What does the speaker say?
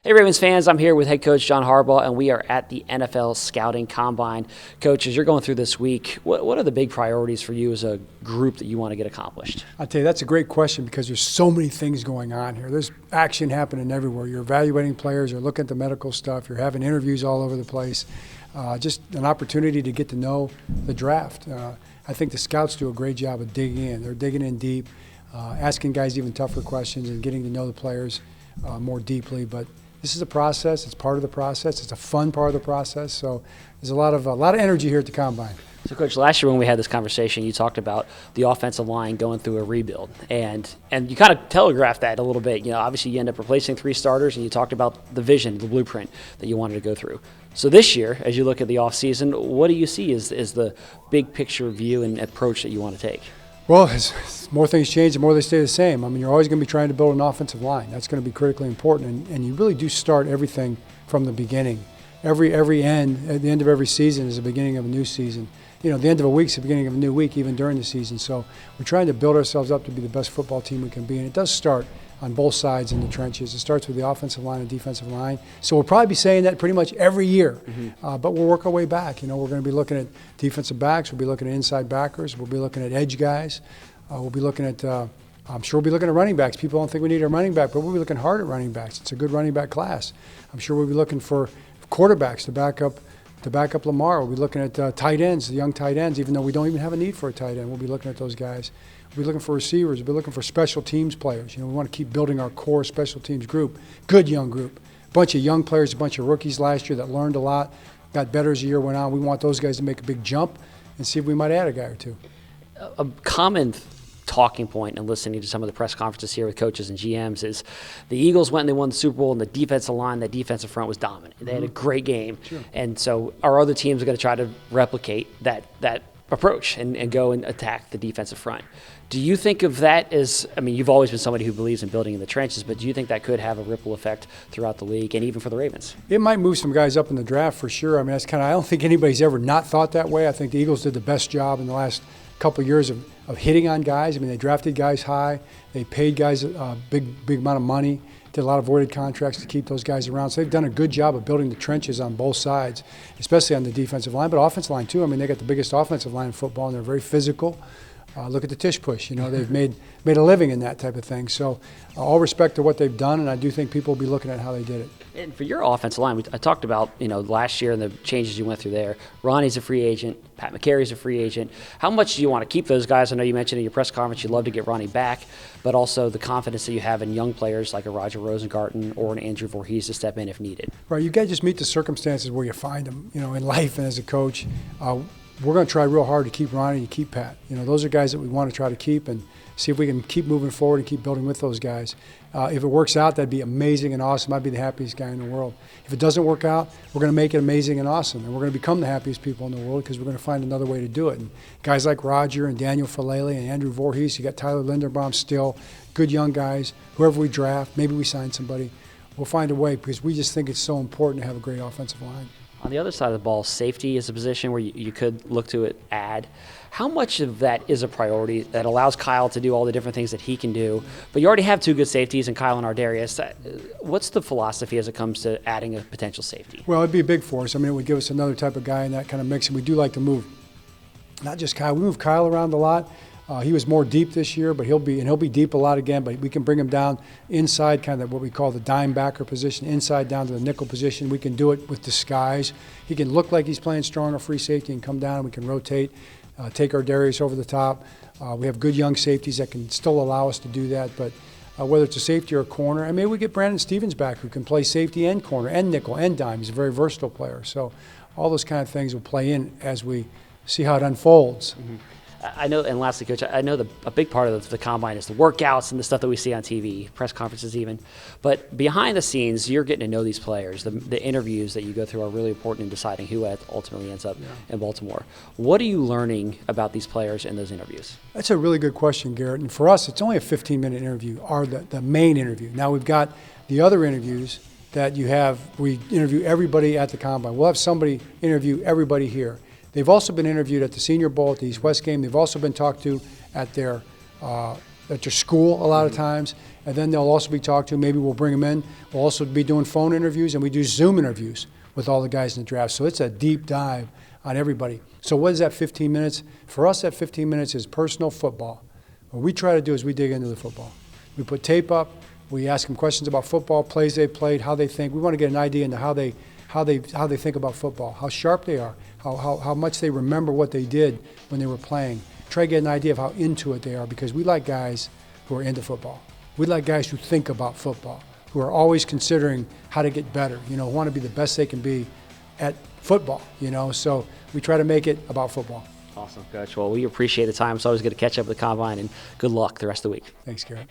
Hey Ravens fans, I'm here with head coach John Harbaugh, and we are at the NFL Scouting Combine. Coach, as you're going through this week, what are the big priorities for you as a group that you want to get accomplished? I'll tell you, that's a great question because there's so many things going on here. There's action happening everywhere. You're evaluating players, you're looking at the medical stuff, you're having interviews all over the place. Just an opportunity to get to know the draft. I think the scouts do a great job of digging in. They're digging in deep, asking guys even tougher questions and getting to know the players more deeply. But this is a process. It's part of the process. It's a fun part of the process. So there's a lot of energy here at the Combine. So, Coach, last year when we had this conversation, you talked about the offensive line going through a rebuild, and you kind of telegraphed that a little bit. You know, obviously you end up replacing 3 starters, and you talked about the vision, the blueprint that you wanted to go through. So this year, as you look at the offseason, what do you see as the big picture view and approach that you want to take? Well, as more things change, the more they stay the same. I mean, you're always going to be trying to build an offensive line. That's going to be critically important, and you really do start everything from the beginning. Every end, at the end of every season is the beginning of a new season. You know, the end of a week is the beginning of a new week, even during the season. So we're trying to build ourselves up to be the best football team we can be, and it does start on both sides in the trenches. It starts with the offensive line and defensive line. So we'll probably be saying that pretty much every year, but we'll work our way back. You know, we're going to be looking at defensive backs. We'll be looking at inside backers. We'll be looking at edge guys. We'll be looking at, I'm sure we'll be looking at running backs. People don't think we need a running back, but we'll be looking hard at running backs. It's a good running back class. I'm sure we'll be looking for quarterbacks to back up Lamar. We'll be looking at tight ends, the young tight ends, even though we don't even have a need for a tight end. We'll be looking at those guys. We'll be looking for receivers. We'll be looking for special teams players. You know, we want to keep building our core special teams group, good young group. A bunch of young players, a bunch of rookies last year that learned a lot, got better as the year went on. We want those guys to make a big jump and see if we might add a guy or two. A common talking point and listening to some of the press conferences here with coaches and GMs is the Eagles went and they won the Super Bowl, and the defensive line, that defensive front was dominant. They had a great game. Sure. And so our other teams are going to try to replicate that approach and go and attack the defensive front. Do you think of that as, I mean, you've always been somebody who believes in building in the trenches, but do you think that could have a ripple effect throughout the league and even for the Ravens? It might move some guys up in the draft for sure. I mean, I don't think anybody's ever not thought that way. I think the Eagles did the best job in the last couple of years of hitting on guys. I mean, they drafted guys high. They paid guys a big amount of money, did a lot of voided contracts to keep those guys around. So they've done a good job of building the trenches on both sides, especially on the defensive line, but offensive line too. I mean, they got the biggest offensive line in football, and they're very physical. Look at the Tish push. You know, they've made a living in that type of thing. So all respect to what they've done, and I do think people will be looking at how they did it. And for your offensive line, I talked about, you know, last year and the changes you went through there. Ronnie's a free agent. Pat McCary's a free agent. How much do you want to keep those guys? I know you mentioned in your press conference you'd love to get Ronnie back, but also the confidence that you have in young players like a Roger Rosengarten or an Andrew Voorhees to step in if needed. Right. You got to just meet the circumstances where you find them, you know, in life and as a coach. We're going to try real hard to keep Ronnie and keep Pat. You know, those are guys that we want to try to keep and see if we can keep moving forward and keep building with those guys. If it works out, that'd be amazing and awesome. I'd be the happiest guy in the world. If it doesn't work out, we're going to make it amazing and awesome, and we're going to become the happiest people in the world because we're going to find another way to do it. And guys like Roger and Daniel Falele and Andrew Voorhees, you got Tyler Linderbaum still, good young guys. Whoever we draft, maybe we sign somebody. We'll find a way because we just think it's so important to have a great offensive line. On the other side of the ball, safety is a position where you could look to add. How much of that is a priority that allows Kyle to do all the different things that he can do? But you already have 2 good safeties in Kyle and Ardarius. What's the philosophy as it comes to adding a potential safety? Well, it'd be a big force. I mean, it would give us another type of guy in that kind of mix, and we do like to move. Not just Kyle. We move Kyle around a lot. He was more deep this year, but he'll be deep a lot again. But we can bring him down inside, kind of what we call the dime backer position, inside down to the nickel position. We can do it with disguise. He can look like he's playing strong or free safety and come down, and we can rotate, take our Darius over the top. We have good young safeties that can still allow us to do that. But whether it's a safety or a corner, and maybe we get Brandon Stevens back, who can play safety and corner and nickel and dime. He's a very versatile player. So all those kind of things will play in as we see how it unfolds. Mm-hmm. I know, and lastly, Coach, I know a big part of the Combine is the workouts and the stuff that we see on TV, press conferences even. But behind the scenes, you're getting to know these players. The interviews that you go through are really important in deciding who ultimately ends up in Baltimore. What are you learning about these players in those interviews? That's a really good question, Garrett. And for us, it's only a 15-minute interview, or the main interview. Now we've got the other interviews that you have. We interview everybody at the Combine. We'll have somebody interview everybody here. They've also been interviewed at the Senior Bowl, at the East-West game. They've also been talked to at their at their school a lot of times, and then they'll also be talked to. Maybe we'll bring them in. We'll also be doing phone interviews, and we do Zoom interviews with all the guys in the draft. So it's a deep dive on everybody. So what is that 15 minutes? For us, that 15 minutes is personal football. What we try to do is we dig into the football. We put tape up. We ask them questions about football, plays they played, how they think. We want to get an idea into how they think about football, how sharp they are, how much they remember what they did when they were playing. Try to get an idea of how into it they are, because we like guys who are into football. We like guys who think about football, who are always considering how to get better, want to be the best they can be at football, So we try to make it about football. Awesome, Coach. Well, we appreciate the time. It's always good to catch up with the Combine, and good luck the rest of the week. Thanks, Garrett.